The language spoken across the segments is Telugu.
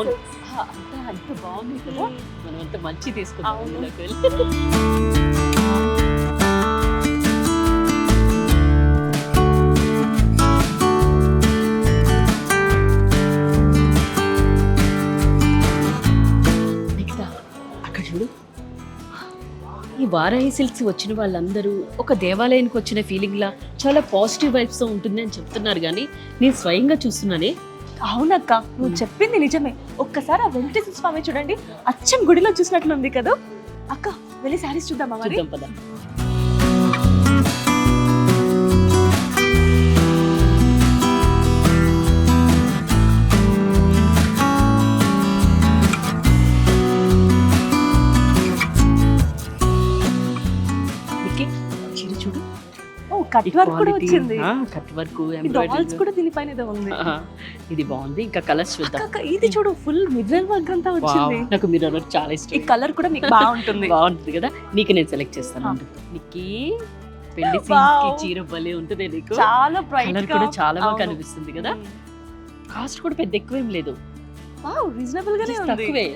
అవును. అంత బాగుంది కదా, మనం అంత మంచి తీసుకున్నాం అందులోకి వెళ్ళి. అక్కడ చూడు, ఈ వారాహి సిల్క్స్ వచ్చిన వాళ్ళందరూ ఒక దేవాలయానికి వచ్చిన ఫీలింగ్ లా చాలా పాజిటివ్ వైబ్స్ తో ఉంటుంది అని చెప్తున్నారు, కానీ నేను స్వయంగా చూస్తున్నానే. అవునక్క, నువ్వు చెప్పింది నిజమే. ఒక్కసారి ఆ వెంకటేశ్వర స్వామి చూడండి, అచ్చం గుడిలో చూసినట్లుంది కదా. అక్క వెళ్ళి శారీస్ చూద్దామా మరి? చూద్దాం పద. చూడు, ఓ కట్ వర్క్ కూడా వచ్చింది. కట్ వర్క్, డాల్స్ కూడా దీనిపైన ఏదో ఉంది. ఇది బాగుంది. ఇంకా కలర్స్ చూద్దాం. అక్క ఇది చూడు, ఫుల్ మిర్రర్ వర్క్ అంతా వచ్చింది. నాకు మిర్రర్ వర్క్ చాలా ఇష్టం. ఈ కలర్ కూడా మీకు బాగుంటుంది. బాగుంటుంది కదా, నీకు నేను సెలెక్ట్ చేస్తాను. నీకు పెళ్లి చీర భలే ఉంటుంది. నీకు చాలా బ్రైట్ కలర్ కూడా చాలా బాగా కనిపిస్తుంది కదా. కాస్ట్ కూడా పెద్ద ఎక్కువేం లేదు, రీజనబుల్ గానే ఉంది. తక్కువే.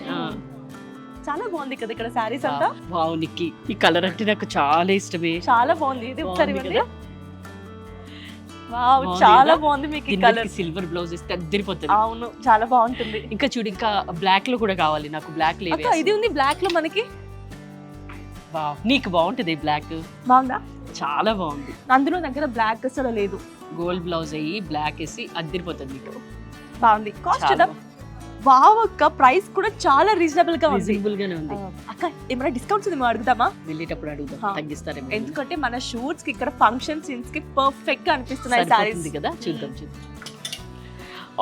చాలా బాగుంది కదా ఇక్కడ సారీస్ అంతా. వావ్ నిక్కి, ఈ కలర్ అంటే నాకు చాలా ఇష్టమే. చాలా బాగుంది. ఇది ఒకసారి ఇవ్వండి. వావ్ చాలా బాగుంది. మీకు ఈ కలర్ సిల్వర్ బ్లౌజ్ ఇస్తే అదిరిపోతుంది. అవును, చాలా బాగుంటుంది. ఇంకా చూడు, ఇంకా బ్లాక్ లో కూడా కావాలి నాకు. బ్లాక్ లో ఇది ఉంది, బ్లాక్ లో మనకి. వావ్, నీకు బాగుంటది బ్లాక్. బాగుందా? చాలా బాగుంది. అందులో దగ్గర బ్లాక్ అసలు లేదు. గోల్డ్ బ్లౌజ్ అయ్యి బ్లాక్ వేసి అదిరిపోతుంది నీకు. బాగుంది. కాస్ట్ చూద్దాం. వావ్ అక్క, ప్రైస్ కూడా చాలా రీజనబుల్ గా ఉంది. రీజనబుల్ గానే ఉంది. అక్క ఏమైనా డిస్కౌంట్స్ ఉంది, అడుగుదామా? వెళ్ళేటప్పుడు అడుగుదాం, తగ్గిస్తారేమో. ఎందుకంటే మన షూట్స్ కి ఇక్కడ ఫంక్షన్ సీన్స్ కి పర్ఫెక్ట్ గా అనిపిస్తున్నాయి సారీస్ కదా. చూద్దాం చూద్దాం.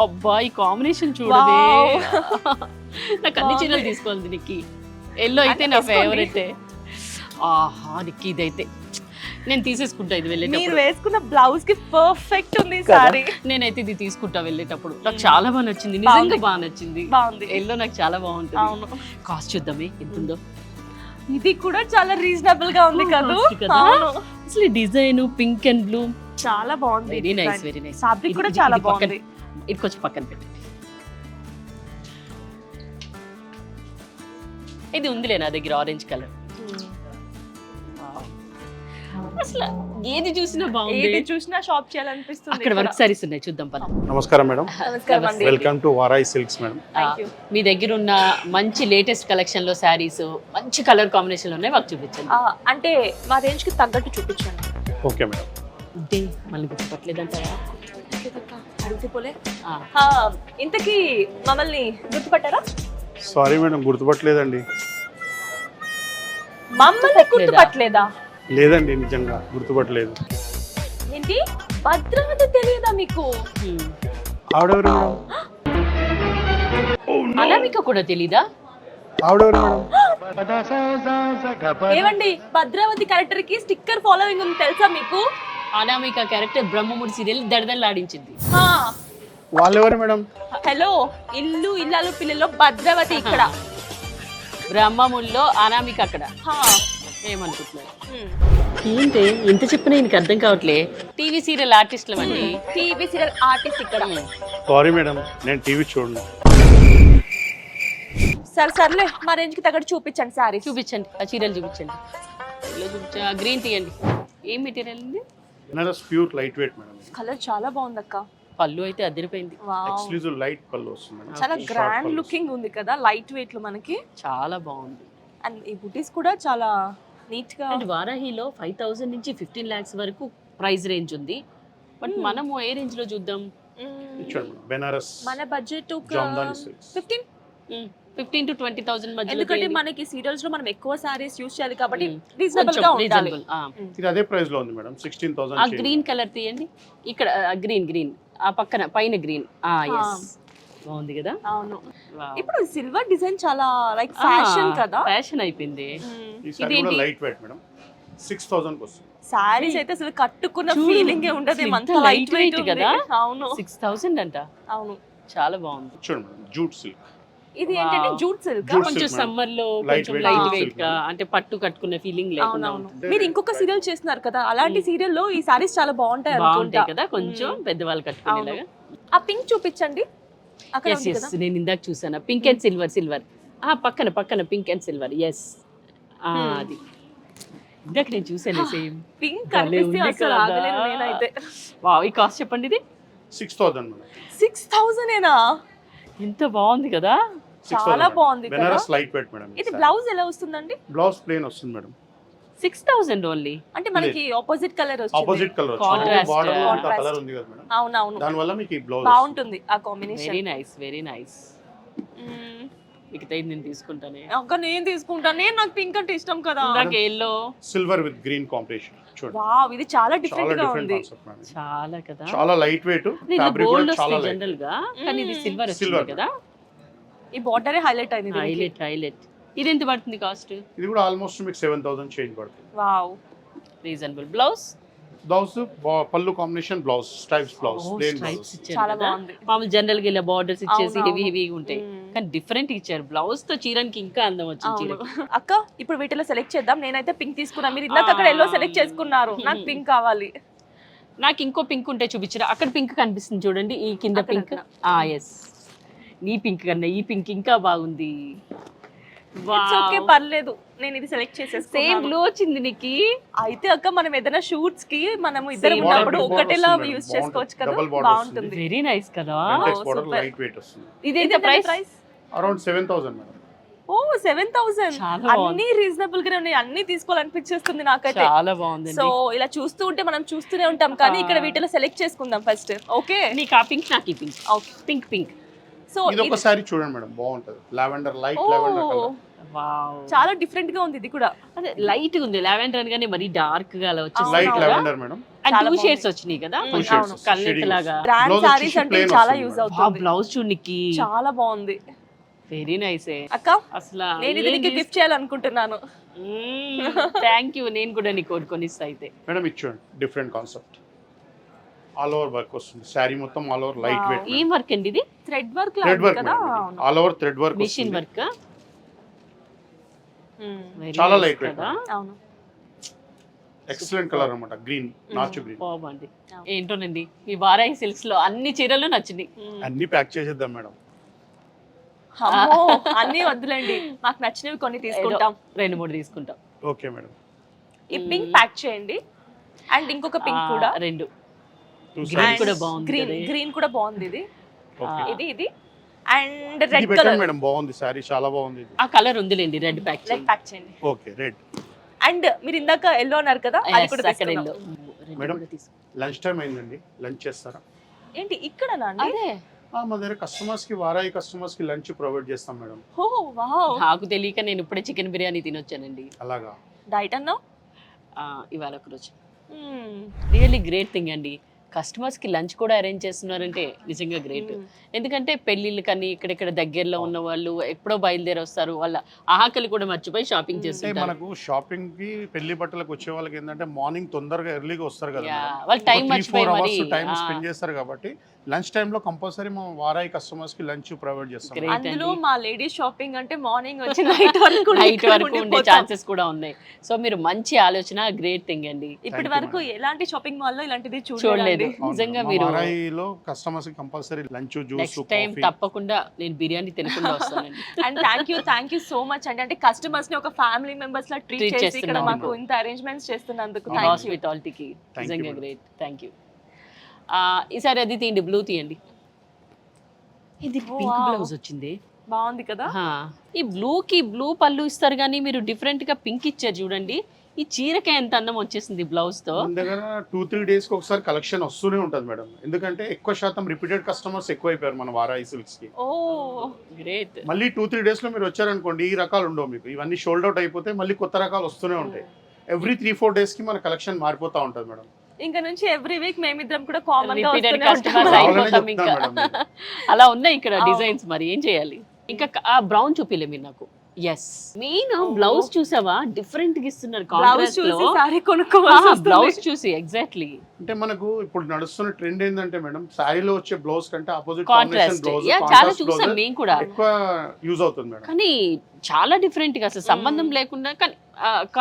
అబ్బా ఈ కాంబినేషన్ చూడదే, నాకు అన్ని చీరలు తీసుకోవాలి. నీకు ఎల్లో అయితే నా ఫేవరెట్. ఆహా నిక్కి, ఇదైతే నేను తీసేసుకుంటా. ఇది వెళ్ళేటప్పుడు మీరు వేసుకున్న బ్లౌజ్ కి పర్ఫెక్ట్ ఉంది సారీ. నేనైతే ఇది తీసుకుంటా వెళ్ళేటప్పుడు. నాకు చాలా బాగా నచ్చింది, నిజంగా బాగా నచ్చింది. బాగుంది. ఎల్లో నాకు చాలా బాగుంటుంది. అవును. కాస్ట్ చూద్దామే ఎంత ఉందో. ఇది కూడా చాలా రీజనబుల్ గా ఉంది కదా. అసలు డిజైన్ పింక్ అండ్ బ్లూ చాలా బాగుంది. Very nice, very nice. Fabric కూడా చాలా బాగుంది. ఇది కొంచెం పక్కన పెట్టండి. ఇది ఉందిలే నా దగ్గర, ఆరెంజ్ కలర్. అసలు ఏది చూసినా బాగుంది, ఏది చూసినా షాప్ చేయాలనిపిస్తుంది. అక్కడ వర్క్ సారీస్ ఉన్నాయి, చూద్దాం పద. నమస్కారం మేడం. నమస్కారం అండి. Welcome to Varahi silks madam. మీ దగ్గర ఉన్న మంచి లేటెస్ట్ కలెక్షన్ లో సారీస్ మంచి కలర్ కాంబినేషన్ ఉన్నాయి, మాకు చూపించండి. అంటే మా రేంజ్ కి తగ్గట్టు చూపించండి. Okay madam. అంటే మళ్ళీ గుర్తుపట్టలేదంటారా? ఇంతకీ మమ్మల్ని గుర్తుపట్టారా? Sorry madam, గుర్తుపట్టలేదండి. మమ్మల్ని గుర్తుపట్టలేదా? లేదండి, నిజంగా గుర్తుపట్టలేదు. ఏంటి, భద్రావతి తెలియదా మీకు? ఆవిడెవరు మేడం? అనామిక కూడా తెలీదా? ఆవిడెవరు మేడం? ఏమండి, భద్రావతి క్యారెక్టర్ కి స్టిక్కర్ ఫాలోయింగ్ ఉంది తెలుసా మీకు? అనామిక క్యారెక్టర్ బ్రహ్మముడి సీరియల్ దడదల్లాడించింది. వాళ్ళెవరు మేడం? హలో, ఇల్లు ఇల్లాలు పిల్లల్లో భద్రావతి ఇక్కడ, బ్రహ్మముల్లో అనామిక అక్కడ. ఏమనుకుంటున్నారు? ఏంటి ఎంత చెప్పినా ఇంక అర్థం కావట్లే. టీవీ సీరియల్ ఆర్టిస్టులు అండి. టీవీ సీరియల్ ఆర్టిస్ట్ ఇక్కడ. సారీ మేడం, నేను టీవీ చూడను. సర్లే, మా రేంజ్ కి తగ్గట్టు చూపించండి సారీ. చూపించండి, ఆ చీరలు చూపించండి. గ్రీన్ తీయండి. ఏం మెటీరియల్ ఉంది? Banaras pure light weight madam. Colour చాలా బాగుంది అక్క. పళ్ళు అయితే అదిరిపోయింది. ఎక్స్క్లూజివ్ లైట్ పళ్ళు వస్తుంది మేడం. చాలా గ్రాండ్ లుకింగ్ ఉంది కదా, లైట్ వెయిట్ లో మనకి చాలా బాగుంది. అండ్ ఈ బుటీస్ కూడా చాలా నీట్ గా. అండ్ వారాహిలో 5,000 నుంచి 15 lakhs వరకు ప్రైస్ రేంజ్ ఉంది. బట్ మనము ఏ రేంజ్ లో చూద్దాం? బెనారస్ మన బడ్జెట్ 15 to 20,000 మధ్యలో. ఎందుకంటే మనకి సీరియల్స్ లో మనం ఎక్కువ సారీస్ యూస్ చేయాలి కాబట్టి రీజనబుల్ గా ఉండాలి. ఇది అదే ప్రైస్ లో ఉంది మేడం, 16,000. ఆ గ్రీన్ కలర్ తీయండి. ఇక్కడ గ్రీన్ ఆ పక్కన పైన గ్రీన్. yes బాగుంది కదా. అవును, ఇప్పుడు సిల్వర్ డిజైన్ చాలా లైక్ ఫ్యాషన్ కదా, ఫ్యాషన్ అయిపోయింది. ఈ సారీ కూడా లైట్ వెయిట్ మేడం, 6,000 కి వస్తుంది. సారీస్ అయితే అసలు కట్టుకున్న ఫీలింగ్ ఏ ఉండదు, అంత లైట్ వెయిట్ కదా. అవును, 6,000 అంట. అవును, చాలా బాగుంది. చూడండి మేడం, జూట్ సిల్క్. ఇది ఏంటంటే జూట్ సిల్క్. కొంచెం సమ్మర్ లో కొంచెం లైట్ వెయిట్ గా, అంటే పట్టు కట్టుకున్న ఫీలింగ్ లేకుండా ఉంటుంది. మీరు ఇంకొక సీరియల్ చేస్తున్నారు కదా, అలాంటి సీరియల్ లో ఈ సారీస్ చాలా బాగుంటాయి అనుకుంటా కదా, కొంచెం పెద్దవాళ్ళు కట్టుకునేలాగా. ఆ పింక్ చూపించండి. అక్కడ ఎస్ ఉంది ఎస్ కదా నేను ఇందాక చూసాను పింక్ అండ్ సిల్వర్ పక్కన పక్కన పింక్ అండ్ సిల్వర్ ఎస్ అది ఇందాక నేను చూసాను సేమ్ పింక్ కనిపిస్తే అసలు ఆగలేను నేనైతే. వావ్ ఈ కాస్ట్ చెప్పండి ఇది 6,000 మేడం. 6,000 ఏనా? ఎంత బాగుంది కదా. చాలా బాగుంది కదా. Banaras light weight madam. ఇది బ్లౌజ్ ఎలా వస్తుందండి? బ్లౌజ్ ప్లేన్ వస్తుంది మేడం. 6,000 ఓన్లీ. అంటే మనకి ఆపోజిట్ కలర్ వస్తుంది. Opposite colour Contrast. బార్డర్ లో Contrast. కలర్ ఉంది కదా మేడం. అవునవును, దాని వల్ల మీకు ఈ బ్లౌజ్ బాగుంటుంది ఆ కాంబినేషన్. వెరీ నైస్ మీకు నేను తీసుకుంటానే. అక్క నేను తీసుకుంటాను, నాకు పింక్ అంటే ఇష్టం కదా. ఇందాక yellow silver with green combination చూడండి. వావ్ ఇది చాలా చాలా డిఫరెంట్ గా డిఫరెంట్ ఉంది. Concept madam. చాలా కదా. చాలా లైట్ వెయిట్, ఫ్యాబ్రిక్ గోల్డ్ కూడా చాలా వస్తుంది లైట్. జనరల్ గా, కానీ ఇది సిల్వర్ Silver. వచ్చింది కదా. ఈ బార్డరే హైలైట్ అయింది దీనికి. హైలైట్ ఇది ఎంత పడుతుంది కాస్ట్? ఇది కూడా ఆల్మోస్ట్ మీకు 7,000 చేంజ్ పడుతుంది. Wow reasonable. బ్లౌజ్ బ్లౌజ్ పల్లు combination blouse stripes blouse plain blouse. చాలా బాగుంది. మామూలు జనరల్ గా ఇలా బార్డర్స్ ఇచ్చేసి అవును, హెవీగా ఉంటాయి, కానీ డిఫరెంట్ ఇచ్చారు. బ్లౌజ్ తో చీరకి ఇంకా అందం వచ్చింది చీరకి. అక్క ఇప్పుడు వీటిలో సెలెక్ట్ చేద్దాం. నేనైతే పింక్ తీసుకున్నా, మీరు ఇందాక అక్కడ ఎల్లో సెలెక్ట్ చేసుకున్నారు. నాకు పింక్ కావాలి. నాకు ఇంకో పింక్ ఉంటే చూపించరా? అక్కడ పింక్ కనిపిస్తుంది చూడండి, ఈ కింద అక్కడ, పింక్. ఎస్ నీ పింక్ కన్నా ఈ పింక్ ఇంకా బాగుంది. ఓకే పర్లేదు, నేను ఇది సెలెక్ట్ సేమ్ చేసేస్తాను. బ్లూ వచ్చింది నీకు. అయితే అక్క మనం ఏదైనా షూట్స్ కి మనం ఇద్దరు Same ఉన్నప్పుడు border ఒకటేలా వస్తుంది యూజ్ మేడం. చేసుకోవచ్చు కదా, Double border బాగుంటుంది. వెరీ నైస్ కదా. వెంటెక్స్ Oh, border super. Light weight వస్తుంది. ఇదేంత ప్రైస్? Around 7,000 madam. ఓ 7,000. చాలా బాగుంది. అన్ని రీజనబుల్ గానే ఉన్నాయి, అన్ని తీసుకోవాలనిపించేస్తుంది నాకైతే. చాలా బాగుంది. సో ఇలా చూస్తూ ఉంటే మనం చూస్తూనే ఉంటాం, కానీ ఇక్కడ వీటిలో సెలెక్ట్ చేసుకుందాం ఫస్ట్. ఓకే నీకు ఆ పింక్, నాకు ఈ పింక్. Pink pink. సో ఇది ఒకసారి చూడండి మేడం, బాగుంటది. Lavender light lavender colour. Wow చాలా డిఫరెంట్ గా ఉంది ఇది కూడా. అదే లైట్ ఉంది లావెండర్ అనగానే మరి డార్క్ గా అలా వచ్చేసి లైట్ అవునా? Lavender madam. అండ్ చాలా 2 బాగుంది. షేడ్స్ వచ్చినాయి కదా, Two shades, కొంచెం కలర్ shading లాగా. బ్రాండ్ Blouse సారీస్ వచ్చేసి అంటే plain చాలా వస్తుంది యూజ్ మేడం. అవుతుంది. బ్లౌజ్ చూడనికి చాలా బాగుంది వెరీ నైస్. అక్క. అసలు నేను ఇది నీకు గిఫ్ట్ చేయాలనుకుంటున్నాను. Thank you. నేను కూడా నీకు కొనిస్తా అయితే. మేడం ఇది చూడండి, different concept. All over work వస్తుంది. శారీ మొత్తం ఆల్ ఓవర్ లైట్ వెయిట్. ఏం వర్క్ అండి ఇది? థ్రెడ్ వర్క్ థ్రెడ్ వర్క్ కదా. All over thread work machine వస్తుంది. వర్క్. చాలా light weight. అవును. ఎక్సలెంట్ కలర్ అన్నమాట, గ్రీన్, నాచు గ్రీన్. బాగుంది. ఏంటోనండి ఈ వారాయి సిల్క్స్ లో అన్ని చీరలు నచ్చినాయి. అన్ని ప్యాక్ చేసేద్దాం మేడం. అమ్మో అన్ని వద్దులేండి, మాకు నచ్చినవి కొన్ని తీసుకుంటాం. 2-3 తీసుకుంటాం. Okay madam. ఈ పింక్ ప్యాక్ చేయండి, అండ్ ఇంకొక పింక్ కూడా. 2 Two Green sides. కూడా బాగుంది గ్రీన్ కదా. గ్రీన్ కూడా బాగుంది ఇది. Okay. ఇది అండ్ ఇది రెడ్ పెట్టండి కలర్. మేడం, బాగుంది. శారీ చాలా బాగుంది ఇది. ఆ కలర్ ఉందిలేండి, రెడ్ ప్యాక్ రెడ్ ప్యాక్ చేయండి. Okay red. అండ్ మీరు ఇందాక ఎల్లో అన్నారు కదా, అది కూడా అక్కడ తీసుకుందాం. మేడం లంచ్ టైం అయిందండి, లంచ్ చేస్తారా? ఏంటి ఇక్కడనా అండి? అదే మా దగ్గర కస్టమర్స్ కి, వారాయి కస్టమర్స్ కి లంచ్ ప్రొవైడ్ చేస్తాం మేడం. Oh wow. నాకు తెలియక నేను ఇప్పుడే చికెన్ బిర్యానీ తినొచ్చానండి. అలాగా. డైట్ అన్నా? ఇవాళ ఒక రోజు రియల్లీ గ్రేట్ థింగ్ అండి. కస్టమర్స్ కి లంచ్ కూడా అరేంజ్ చేస్తున్నారంటే నిజంగా గ్రేట్. ఎందుకంటే పెళ్లిళ్ళు కానీ ఇక్కడిక్కడ దగ్గరలో ఉన్న వాళ్ళు ఎప్పుడో బయలుదేరి వస్తారు, వాళ్ళ ఆకలి కూడా మర్చిపోయి షాపింగ్ అంటే చేస్తుంటారు. మనకు షాపింగ్ కి, పెళ్లి బట్టలకు వచ్చే వాళ్ళకి ఏంటంటే మార్నింగ్ తొందరగా ఎర్లీగా వస్తారు కదా Yeah, మేడం. వాళ్ళు టైం 3-4 మర్చిపోయి మరి అవర్స్ టైం స్పెండ్ చేస్తారు కాబట్టి లంచ్ టైం లో కంపల్సరీ మనం వారాయి కస్టమర్స్ కి లంచ్ ప్రొవైడ్ చేస్తాం. Great. అందులో మా లేడీస్ షాపింగ్ అంటే మార్నింగ్ వచ్చి నైట్ వరకు నైట్ వరకు ఉండే ఛాన్సెస్ కూడా ఉన్నాయి. సో మీరు మంచి ఆలోచన, గ్రేట్ థింగ్ అండి. ఇప్పటి వరకు ఎలాంటి షాపింగ్ మాల్ లో ఇలాంటిది చూడలేదు. చూడలేదు. నిజంగా మీరు వారాయిలో కస్టమర్స్ కి compulsory lunch, juice, next time coffee. తప్పకుండా నేను బిర్యానీ తినకుండా వస్తానండి. And thank you so much అండి. అంటే కస్టమర్స్ ని ఒక ఫ్యామిలీ మెంబర్స్ లా ట్రీట్ Treat చేసి ఇక్కడ చేస్తున్నాం. మాకు ఇంత అరేంజ్మెంట్స్ చేస్తున్నందుకు థ్యాంక్ యూ. హాస్పిటాలిటీకి Thank you, నిజంగా madam. గ్రేట్. Thank you. ఈసారి అది తీయండి, బ్లూ తీయండి. ఇది పింక్ wow. బ్లౌజ్ వచ్చింది. బాగుంది కదా. ఈ బ్లూకి బ్లూ పళ్ళు ఇస్తారు కానీ మీరు డిఫరెంట్ గా పింక్ ఇచ్చారు చూడండి. ఈ చీరకే ఎంత అందం వచ్చేసింది బ్లౌజ్ తో. మన దగ్గర 2-3 డేస్ కి ఒకసారి కలెక్షన్ వస్తూనే ఉంటది మేడం. ఎందుకంటే ఎక్కువ శాతం రిపీటెడ్ కస్టమర్స్ ఎక్కువైపోయారు మన వారాయి సిల్క్స్ కి. ఓ గ్రేట్. మళ్ళీ 2-3 డేస్ లో మీరు వచ్చారనుకోండి, ఈ రకాలు ఉండవు మీకు. ఇవన్నీ షోల్డ్ అవుట్ అయిపోతే మళ్ళీ కొత్త రకాలు వస్తూనే ఉంటాయి. ఎవ్రీ 3-4 డేస్ కి మన కలెక్షన్ మారిపోతా ఉంటది మేడం. ఇంకా నుంచి ఎవ్రీ వీక్ మేమిద్దరం కూడా కామన్ గా రిపీటెడ్ వస్తూనే కస్టమర్స్ ఉంటాం. అయిపోతాం ఇంకా. చెప్తాను మేడం. అలా ఉన్నాయి ఇక్కడ డిజైన్స్, మరి ఏం చేయాలి. ఇంకా ఆ బ్రౌన్ చూపిలే మీరు నాకు. ఎస్ మెయిన్ బ్లౌజ్ చూసావా, డిఫరెంట్ గా ఇస్తున్నారు బ్లౌజ్ కాంట్రాస్ట్ లో. చూసి సారీ కొనుక్కోవాల్సి వస్తుంది. బ్లౌజ్ చూసి ఎగ్జాక్ట్లీ అంటే మనకు ఇప్పుడు నడుస్తున్న ట్రెండ్ ఏంటంటే మేడం, శారీలో వచ్చే బ్లౌజ్ కంటే ఆపోజిట్ కాంట్రాస్ట్. బ్లౌజ్, చాలా కాంట్రాస్ట్ చూసాం బ్లౌజ్ మేము కూడా, ఎక్కువ యూజ్ అవుతుంది మేడం. కానీ చాలా డిఫరెంట్ గా అసలు సంబంధం లేకుండా, కానీ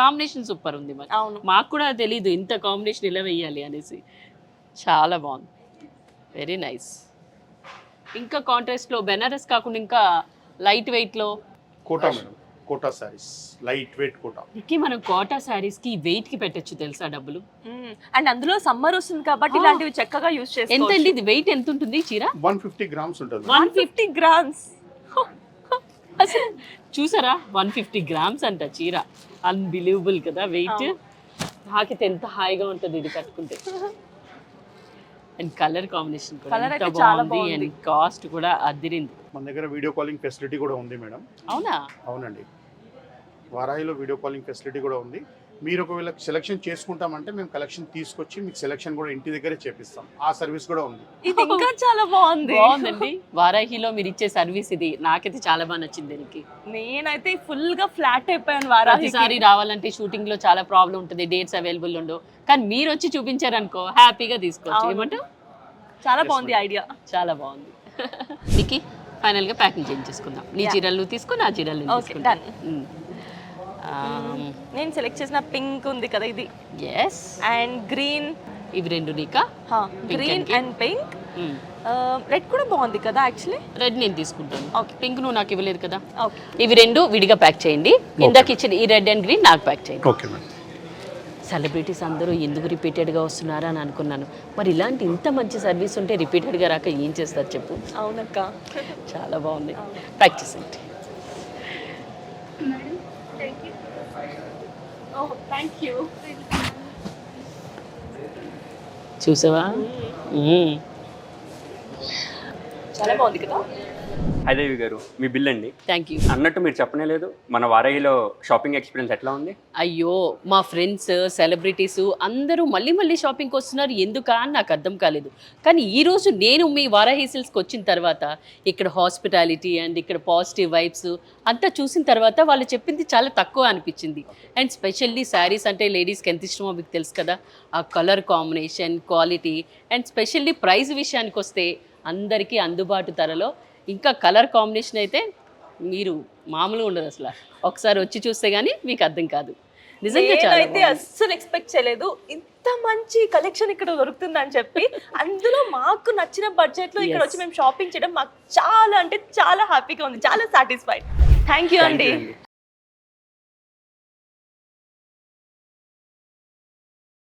కాంబినేషన్ సూపర్ ఉంది. మరి అవును. మాకు కూడా తెలియదు ఇంత కాంబినేషన్ ఇలా వేయాలి అనేసి. చాలా బాగుంది, వెరీ నైస్. ఇంకా కాంట్రాస్ట్ లో బెనారస్ కాకుండా ఇంకా లైట్ వెయిట్ లో Kota madam, Kota saris, light weight Kota. నిక్కి మనం కోటా శారీస్ కి వెయిట్ కి పెట్టొచ్చు తెలుసా డబ్బులు. అండ్ అందులో సమ్మర్ వస్తుంది కాబట్టి ఇలాంటివి చక్కగా యూజ్ ఎంత చేసుకోవచ్చు. అండి ఇది వెయిట్ ఎంత ఉంటుంది చీర? 150 గ్రామ్స్ ఉంటుంది. 150 గ్రామ్స్. అసలు చూసారా 150 గ్రామ్స్ అంట చీర. అన్బిలీవబుల్ కదా వెయిట్. నాకైతే ఎంత హాయిగా ఉంటుంది ఇది కట్టుకుంటే. అండ్ కలర్ కాంబినేషన్ కూడా Colour ఎంత అయితే చాలా బాగుంది. బాగుంది. అండ్ కాస్ట్ కూడా అదిరింది. మన దగ్గర వీడియో కాలింగ్ ఫెసిలిటీ కూడా ఉంది మేడం. అవునా? అవునండి, వారాయిలో వీడియో కాలింగ్ ఫెసిలిటీ కూడా ఉంది. మీరు ఒకవేళ సెలెక్షన్ చేసుకుంటామంటే మేము కలెక్షన్ తీసుకొచ్చి మీకు సెలెక్షన్ కూడా ఇంటి దగ్గరే చేపిస్తాం. ఆ సర్వీస్ కూడా ఉంది. ఇది ఇంకా చాలా బాగుంది. బాగుందండి. వారాహిలో మీరు ఇచ్చే సర్వీస్ ఇది నాకైతే చాలా బాగా నచ్చింది. దీనికి నేనైతే ఫుల్ గా ఫ్లాట్ అయిపోయాను వారాహికి. ప్రతిసారి రావాలంటే షూటింగ్ లో చాలా ప్రాబ్లం ఉంటుంది, డేట్స్ అవైలబుల్ ఉండవు. కానీ మీరు వచ్చి చూపించారనుకో హ్యాపీగా తీసుకోవచ్చు. అవును. ఏమంటావు? చాలా బాగుంది ఐడియా. చాలా బాగుంది. నీకి ఫైనల్ గా ప్యాకింగ్ చేయించేసుకుందాం. నీ Yeah. చీరలు తీసుకో, నా చీరలు నేను Okay, తీసుకుంటాను. నేను సెలెక్ట్ చేసిన పింక్ ఉంది కదా ఇది, ఎస్, అండ్ గ్రీన్. ఇవి రెండు నీకా? Green and and pink. Red కూడా బాగుంది కదా యాక్చువల్లీ. రెడ్ నేను తీసుకుంటాను. Okay. పింక్ నువ్వు నాకు ఇవ్వలేదు కదా. ఓకే. ఇవి రెండు విడిగా ప్యాక్ చేయండి. ఇందాక ఇచ్చిన ఈ రెడ్ అండ్ గ్రీన్ నాకు ప్యాక్ చేయండి. Okay madam. సెలబ్రిటీస్ అందరూ ఎందుకు రిపీటెడ్గా వస్తున్నారా అని అనుకున్నాను. మరి ఇలాంటి ఇంత మంచి సర్వీస్ ఉంటే రిపీటెడ్గా రాక ఏం చేస్తారు చెప్పు. అవునక్క. చాలా బాగుంది. ప్యాక్ చేసేయండి. Thank you. చూసావా? చాలా బాగుంది కదా. అదేవి గారు, మీ బిల్ అండి. Thank you. అన్నట్టు మీరు చెప్పనే లేదు, మన వారాహిలో షాపింగ్ ఎక్స్పీరియన్స్ ఎట్లా ఉంది? అయ్యో, మా ఫ్రెండ్స్ సెలబ్రిటీస్ అందరూ మళ్ళీ మళ్ళీ షాపింగ్కి వస్తున్నారు. ఎందుకా అని నాకు అర్థం కాలేదు. కానీ ఈరోజు నేను మీ వారాహి సిల్క్స్కి వచ్చిన తర్వాత ఇక్కడ హాస్పిటాలిటీ అండ్ ఇక్కడ పాజిటివ్ వైబ్స్ అంతా చూసిన తర్వాత వాళ్ళు చెప్పింది చాలా తక్కువ అనిపించింది. అండ్ స్పెషల్లీ శారీస్ అంటే లేడీస్కి ఎంత ఇష్టమో మీకు తెలుసు కదా. ఆ colour combination, quality and specially price విషయానికి వస్తే అందరికీ అందుబాటు ధరలో, ఇంకా కలర్ కాంబినేషన్ అయితే మీరు మామూలుగా ఉండదు అసలు. ఒకసారి వచ్చి చూస్తే గానీ మీకు అర్థం కాదు. నిజంగా చాలా నేనైతే అస్సలు ఎక్స్పెక్ట్ చేయలేదు ఇంత మంచి కలెక్షన్ ఇక్కడ దొరుకుతుందని చెప్పి. అందులో మాకు నచ్చిన బడ్జెట్ లో ఇక్కడ వచ్చి మేము షాపింగ్ చేయడం మాకు చాలా అంటే చాలా హ్యాపీగా ఉంది, చాలా సాటిస్ఫైడ్. థ్యాంక్ యూ అండి.